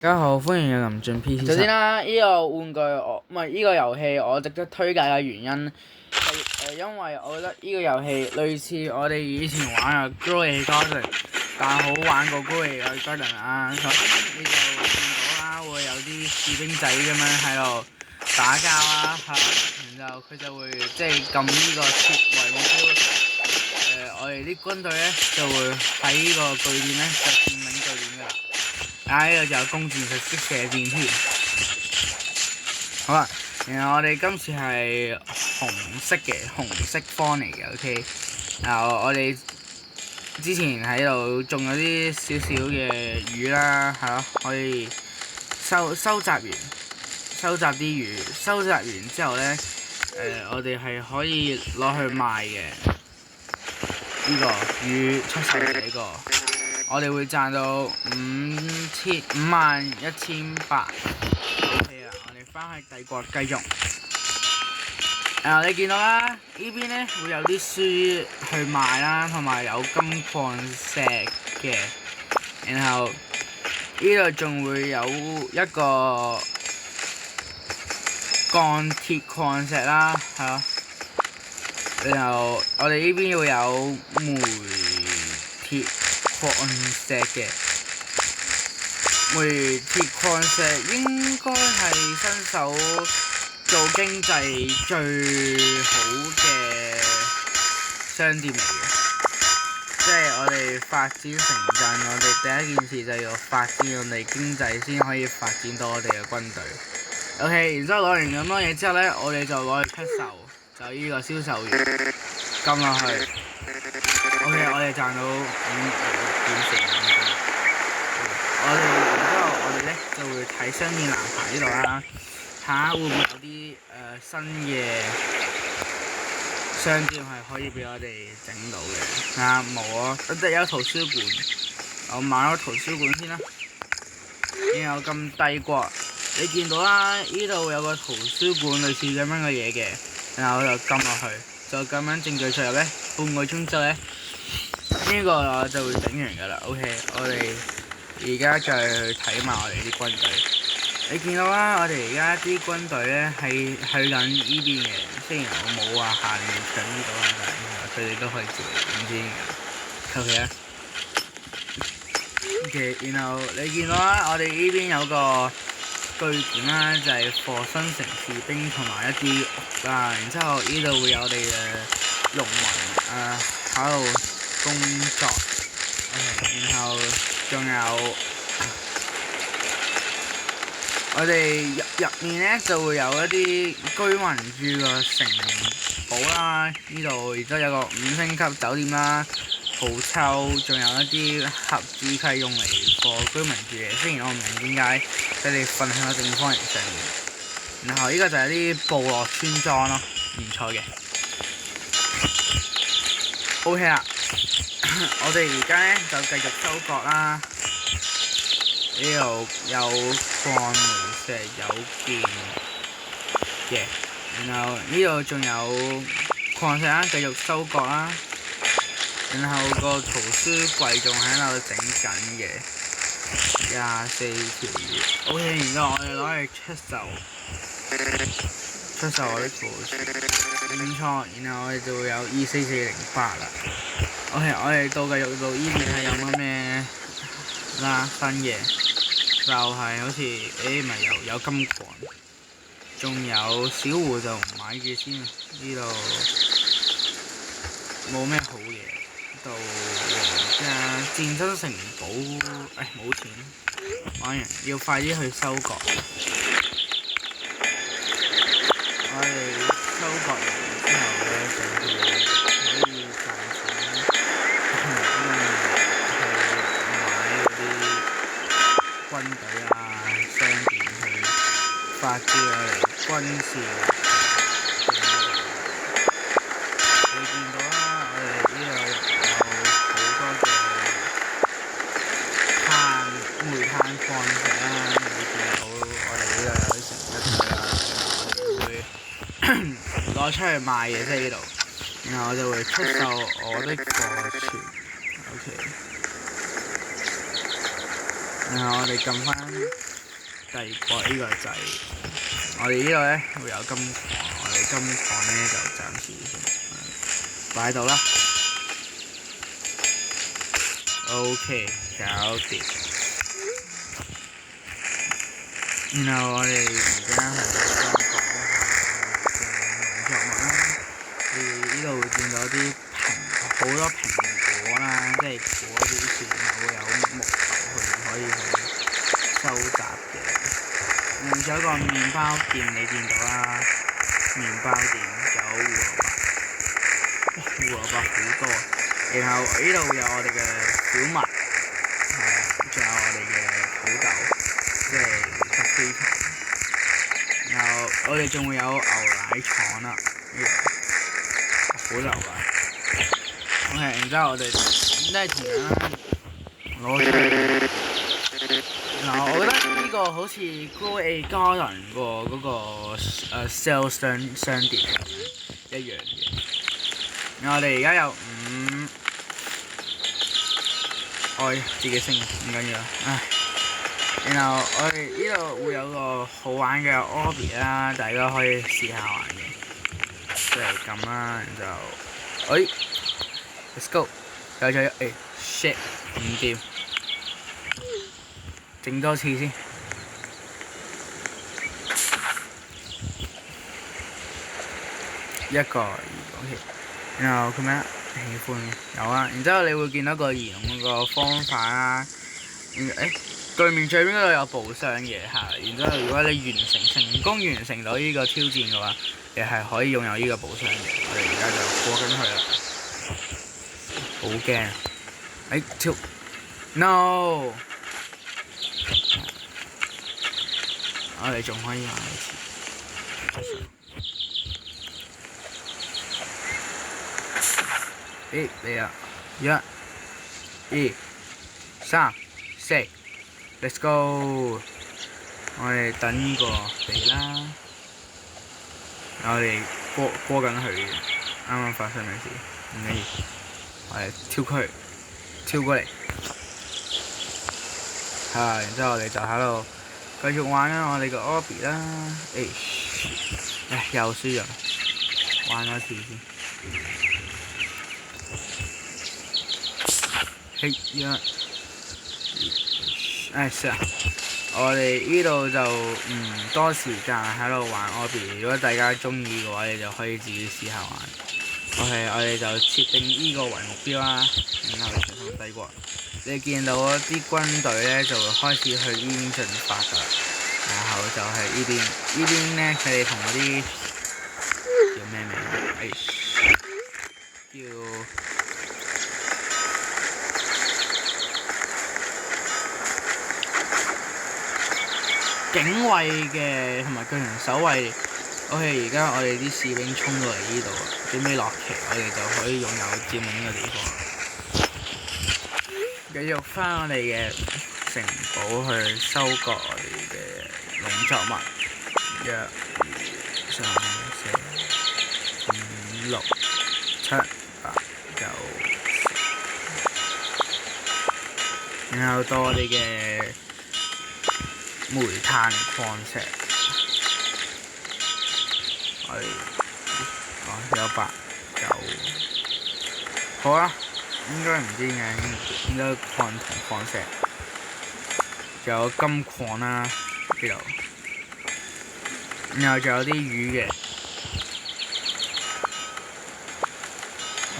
大家好，歡迎有林進 PC。首先啦，呢個玩具呢個遊戲我值得推介嘅原因係因為我覺得呢個遊戲類似我哋以前玩嘅 Grow a Garden， 但係好玩過 Grow a Garden 啊。首先你就見到啦，會有啲士兵仔咁樣喺度打交啦，然後佢就會即係撳呢個設為目標。我哋啲軍隊咧就會喺呢個據點咧就佔領據點㗎啦。呢個就有弓箭術識射箭添。好啦，然後我哋今次係紅色方嚟嘅 ，OK。然後我哋之前喺度種咗啲少少嘅魚啦，係咯，可以收集啲魚，收集完之後咧，我哋係可以攞去賣嘅。呢個魚出售嘅呢個。我哋會賺到51800 OK 啦，我哋翻去帝國繼續。你見到啦，呢邊咧會有啲書去賣啦，同埋有金礦石嘅。然後呢度仲會有一個鋼鐵礦石啦，係咯。然後我哋呢邊會有煤鐵礦石嘅，煤鐵礦石應該係新手做經濟最好嘅商店嚟嘅，即係我哋發展城鎮，我哋第一件事就要發展我哋經濟，先可以發展到我哋嘅軍隊。OK， 然之後攞完咁多嘢之後咧，我哋就攞去出售，就呢個銷售員撳落去。OK， 我哋賺到5.4。然之後我哋咧就會睇商店欄牌呢度啦，睇下會唔會有啲新嘅商店係可以俾我哋整到嘅。冇啊，得有圖書館，我買咗圖書館先啦。然後撳帝國，你見到啦，呢度有個圖書館類似咁樣嘅嘢嘅，然後我就撳落去，就咁樣證據出入咧，半個鐘之後咧，呢個就會整完㗎啦。OK， 我哋而家再去睇埋我哋啲軍隊。你見到啦，我哋而家啲軍隊咧係去緊呢邊嘅，雖然我冇話下面搶呢度啊，但係佢哋都可以自己點知嘅。求其啦。OK， 然後你見到啦，我哋呢邊有個據點啦，就係課新城士兵同埋一啲屋啦。然之後呢度會有我哋嘅農民喺度工作。OK， 然後仲有我哋入面咧就會有一啲居民住嘅城堡啦，呢度亦都有個5星級酒店啦，好抽，仲有一啲盒子係用嚟俾居民住嘅。雖然我唔明點解佢哋瞓喺個正方形上面。然後呢個就係啲部落村莊咯，唔錯嘅。OK 啦，我哋而家咧就繼續收割啦。呢度有礦煤石有電嘅，然後呢度仲有礦石啦，繼續收割啦。然後個圖書櫃仲喺度整緊嘅，24條魚。OK， 然之後我哋攞去出售我啲圖書，唔錯。然後我哋就會有24408啦。OK， 我哋繼續到呢邊係有乜咩啦新嘢？就係好似唔係有金礦，仲有小湖就唔買住先，呢度冇咩好嘢。到戰爭城堡，冇錢，玩完要快啲去收割。我哋收割完之後咧，就可以賺錢，去買嗰啲軍隊啊、商店去發展我哋軍事。你見到啦，我哋呢度有好多嘅煤炭礦石啦，你見到我哋呢度有啲成一啦，我哋會攞出去賣嘅，即係呢度。然後我就會出售我的貨存。OK。然後我哋撳翻帝國呢個掣。我哋呢度咧會有金礦，我哋金礦咧就暫時先擺喺度啦。OK， 搞掂。然後我哋而家係講一下嘅農作物啦。你哋呢度會見到啲好多蘋果啦，即係果子樹，會有木頭可以去收集嘅。仲有一個麵包店，你見到啦，麵包店仲有胡蘿蔔好多。然後呢度有我哋嘅小麥，仲有我哋嘅土豆，即係咖啡糖。然後我哋仲會有牛奶廠啦，呢度好流啊！ OK， 然之後我哋都係同樣啦，攞出嚟。嗱，我覺得呢個好似 Grow a Garden 嗰個sales 商店一樣嘅。我哋而家有自己升唔緊要，然後我哋呢度會有個好玩嘅 obby 啦，大家可以試下玩嘅，即係咁啦，然之後，let's go， 有咗shit 唔掂，整多次先。一個，OK， 然後佢咩？喜歡有啊，然之後你會見到個移動個方法啦。對面最邊嗰度有步槍嘅嚇，然之後如果你成功完成到呢個挑戰嘅話，你係可以擁有呢個步槍嘅。我哋而家就過緊去啦，好驚！跳 ，no！ 我哋仲可以玩一次。嚟啊！1、2、3、4 ，Let's go！ 我哋等呢個嚟啦，我哋過緊去嘅，啱啱發生咩事？唔緊要，我哋跳過嚟，然之後我哋就喺度繼續玩啦，我哋個 obby 啦，又輸咗，玩多次先。我哋呢度就唔多時間喺度玩 obby， 如果大家中意嘅話，你就可以自己試下玩。OK， 我哋就設定呢個為目標啦，然後傳統帝國。你見到啲軍隊咧就會開始去呢邊進發㗎，然後就係呢邊咧佢哋同嗰啲叫咩名？叫警衛嘅同埋巨人守衛。OK， 而家我哋啲士兵衝到嚟呢度，準備落旗，我哋就可以擁有佔領呢個地方。繼續翻我哋嘅城堡去收割我哋嘅農作物。1、2、3、4、5、6、7、8、9，然後到我哋嘅煤炭礦石，我哋有8、9，好啊，應該唔知點解應該礦同礦石，仲有金礦啦呢度，然後仲有啲魚嘅，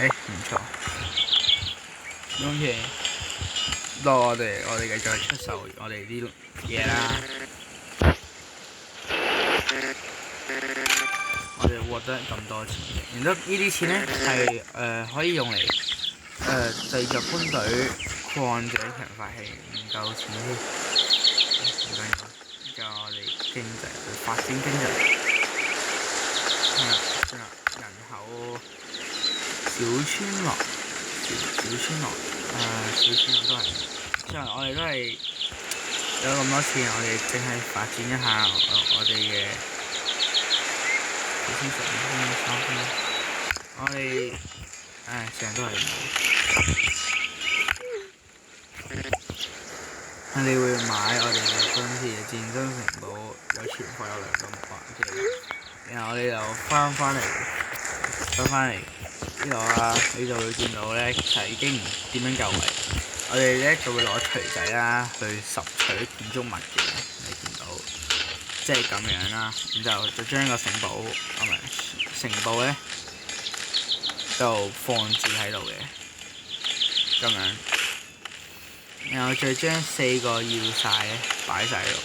唔錯。OK，到我哋繼續出售我哋啲嘢啦。我哋獲得咁多錢嘅，然之後呢啲錢咧係可以用嚟製作軍隊、礦井、強化器，唔夠錢添。唔緊要，就我哋經濟去發展經濟。算啦，人口小村落都係，雖然我哋都係有咁多錢，我哋淨係發展一下我哋嘅。我哋成日都係冇。我哋會買我哋嘅今次嘅戰爭城堡有存貨有2個木環嘅，然後我哋就翻嚟呢度啦，你就會見到咧，其實已經唔點樣夠位。我哋咧就會攞錘仔啦去拾取建築物嘅，你見到即係咁樣啦，然後就將個城堡城堡咧就放置喺度嘅，咁樣。然後再將4個要塞咧擺晒喺度，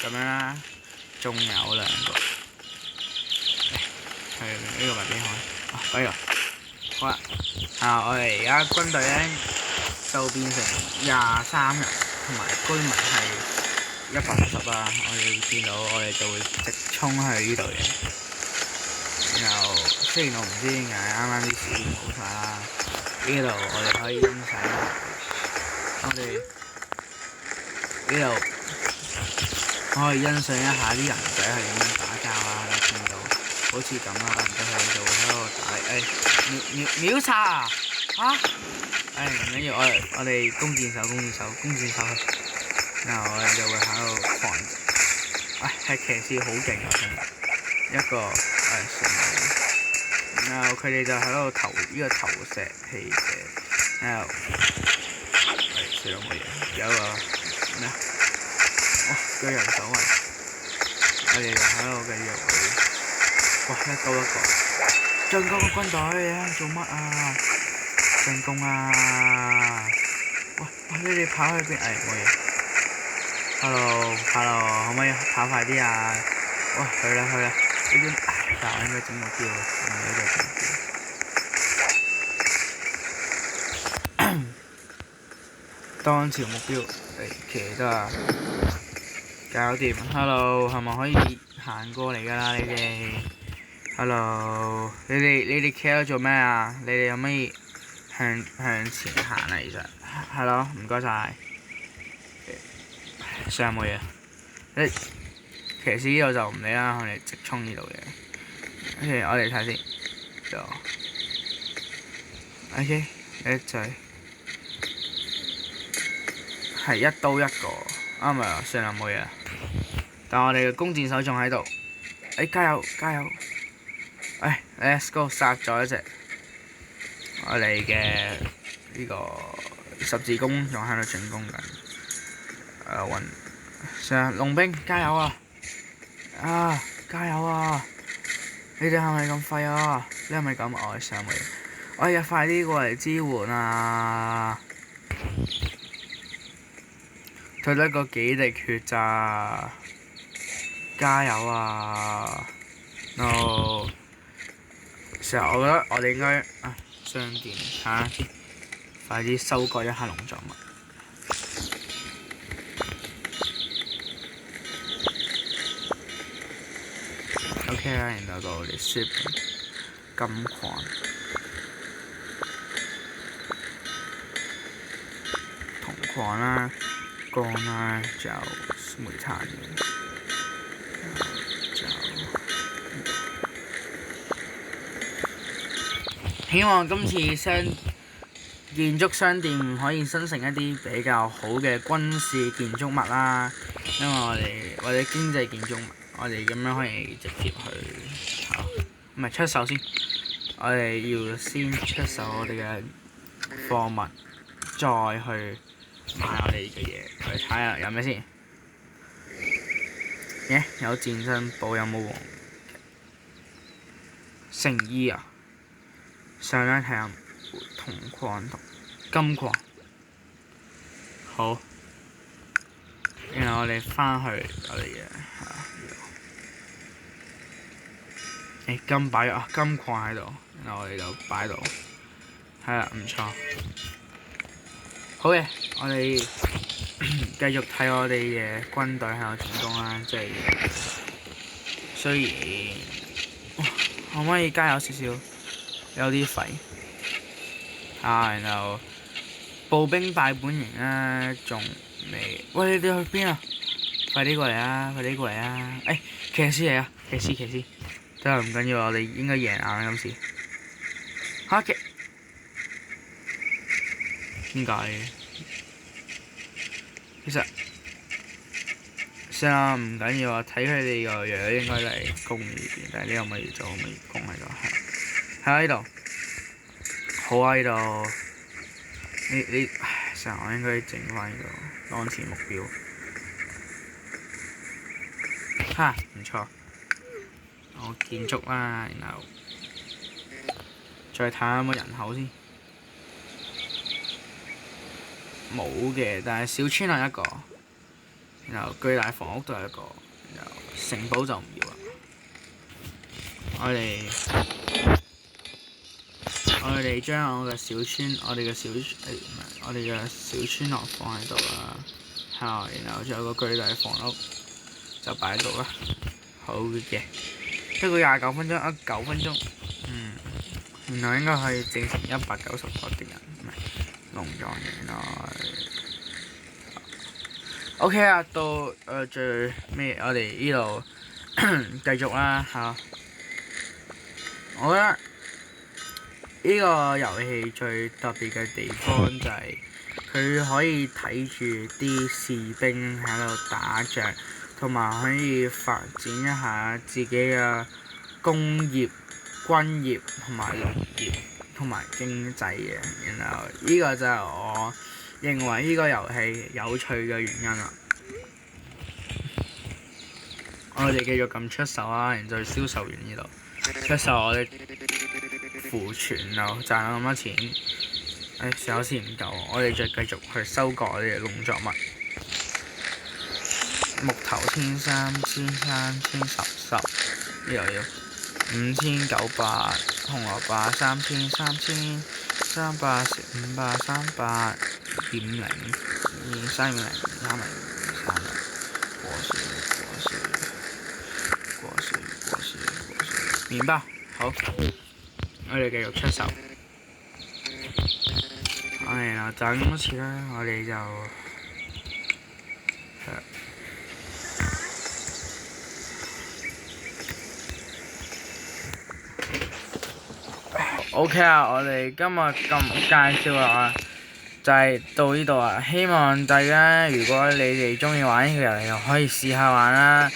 咁樣啦。仲有2個，係呢個咪邊開？啊，呢個好啦。我哋而家軍隊咧就變成23人，同埋居民係170啦。我哋見到我哋就會直衝去呢度嘅。然後雖然我唔知點解啱啱啲士兵冇晒啦。呢度我哋可以欣賞我哋呢度可以欣賞一下啲人仔係點樣打交啊！你見到好似咁啦，然之後就喺度打，秒殺啊！唔緊要，我哋弓箭手去，然後我哋就會喺度狂，係騎士好勁啊！一個然後佢哋就喺度投呢個投石器嘅，然後死到冇嘢，有一個咩啊？巨人守衛，我哋就喺度繼續去，一刀一個，進攻軍隊啊！做乜啊？進攻啊！你哋跑去邊？冇嘢。Hello，可唔可以跑快啲啊？去啦！呢邊。但我應該整目標，唔係呢個目標。當朝目標，騎得啊！搞掂 ，Hello， 係咪可以行過嚟㗎啦？你哋 ，Hello， 你哋企喺度做咩啊？你哋可唔可以向前行啊？其實係咯，唔該晒。上冇嘢，騎士呢度就唔理啦，我哋直衝呢度嘅。我哋睇先，就 OK， 就係一刀一個，咪啊，算啦冇嘢啦。但我哋嘅弓箭手仲喺度，加油！Let's go， 殺咗一隻，我哋嘅呢個十字弓仲喺度進攻緊，上龍兵加油啊！加油啊！你哋係咪咁廢啊？你係咪咁上嚟？快啲過嚟支援啊！退得個幾滴血咋？加油啊 ！No， 其實我覺得我哋應該商店睇下先，快啲收割一下農作物。OK 啦，然後到我哋 ship 金礦、銅礦啦、鋼啦，仲有煤炭嘅，希望今次建築商店可以生成一啲比較好嘅軍事建築物啦，因為或者經濟建築物。我哋咁樣可以直接去，唔係出手先。我哋要先出手我哋嘅貨物，再去買我哋嘅嘢。去睇下有咩先。有戰爭寶，有冇黃聖衣啊？上咧睇下銅礦同金礦。好，然後我哋翻去我哋嘅金擺咗金礦喺度，然後我哋就擺度，係啦，唔錯。好嘅，我哋繼續睇我哋嘅軍隊喺度進攻啦，即係雖然可唔可以加油少少？有啲廢然後步兵敗本營啦，仲未。喂，你哋去邊啊？快啲過嚟啊！騎士嚟啊！騎士。真係唔緊要，我哋應該贏硬今次。點解嘅？其實唔緊要啊，睇佢哋個樣應該都係公呢邊，但係呢個咪做咪公喺度，喺呢度，好啊呢度，你成日我應該整翻呢度當前目標，唔錯，我建築啦，然後再睇下有冇人口先，冇嘅，但係小村係一個。然後巨大房屋都係一個，然後城堡就唔要啦。我哋將我哋嘅小村落放喺度啦，然後仲有個巨大房屋就擺喺度啦。好嘅，不過29分鐘，9分鐘，然後應該可以整成190個敵人，唔係農莊原來。OK 啊，到最尾我哋呢度繼續啦嚇。我覺得呢個遊戲最特別嘅地方就係佢可以睇住啲士兵喺度打仗，同埋可以發展一下自己嘅工業、軍業同埋農業同埋經濟嘅。然後呢個就係我認為呢個遊戲有趣嘅原因啦。我哋繼續咁出手啦，然之後銷售完呢度，出售我哋庫存又賺咗咁多錢，時候先唔夠，我哋再繼續去收割我哋嘅農作物。木頭1300，1010，呢度要5900，紅蘿蔔3000，300，500，300，250，230，麵包，好，我哋繼續出手。然後賺咁多錢啦，我哋就OK 啊！我哋今日咁介紹啊，就係到呢度啊。希望大家如果你哋中意玩呢個遊戲，又可以試下玩啦。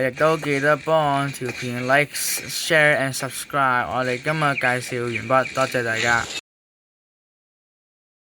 亦都記得幫我條片 like、share and subscribe。我哋今日介紹完畢，多謝大家。